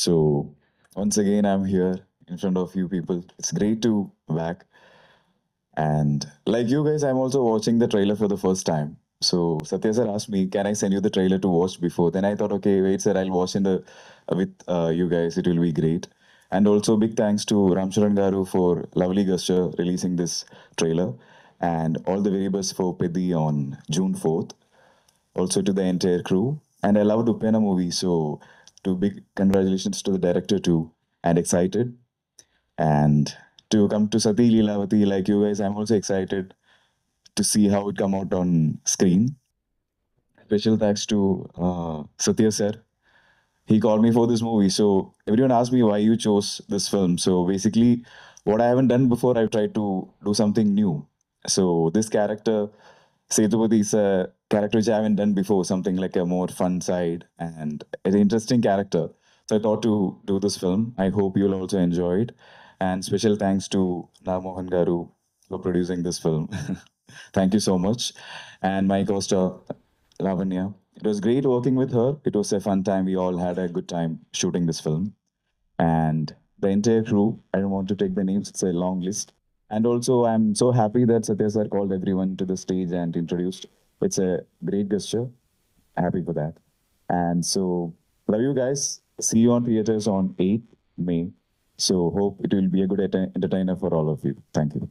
So once again, I'm here in front of you people. It's great to back. And like you guys, I'm also watching the trailer for the first time. So Satya sir asked me, "Can I send you the trailer to watch before?" Then I thought, okay, wait, sir, I'll watch in the with you guys. It will be great. And also big thanks to Ram Charan Garu for lovely gesture releasing this trailer, and all the very best for Pedi on June 4th. Also to the entire crew. And I love the Upena movie, so to big congratulations to the director too. And excited. And to come to Sati Leelavati, like you guys, I'm also excited to see how it come out on screen. Special thanks to Satya sir. He called me for this movie. So everyone asked me why you chose this film. So basically, what I haven't done before, I've tried to do something new. So this character, Setupati, is a character which I haven't done before, something like a more fun side and an interesting character. So I thought to do this film. I hope you'll also enjoy it. And special thanks to Namohan Garu for producing this film. Thank you so much. And my co-star, Lavanya. It was great working with her. It was a fun time. We all had a good time shooting this film. And the entire crew, I don't want to take the names, it's a long list. And also, I'm so happy that Satya sir called everyone to the stage and introduced. It's a great gesture. Happy for that. And so, love you guys. See you on theaters on 8th May. So, hope it will be a good entertainer for all of you. Thank you.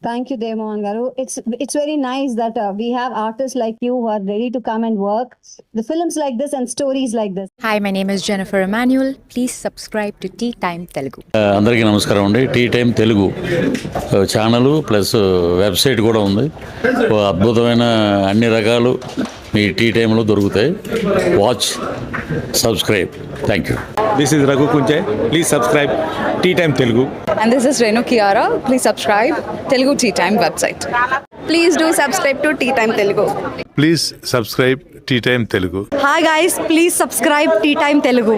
Thank you, Demohan Garu. It's very nice that we have artists like you who are ready to come and work the films like this and stories like this. Hi, my name is Jennifer Emmanuel. Please subscribe to Tea Time Telugu. అందరికీ నమస్కారం అండి. Tea time Telugu channel plus website కూడా ఉంది. ఓ అద్భుతమైన అన్ని రకాలు మీ tea టైంలో దొరుకుతాయి. Watch, subscribe. Thank you. This is Raghu Kunche. Please subscribe Tea Time Telugu. And this is Renu Kiara. Please subscribe Telugu Tea Time website. Please do subscribe to Tea Time Telugu. Please subscribe Tea Time Telugu. Hi guys, please subscribe Tea Time Telugu.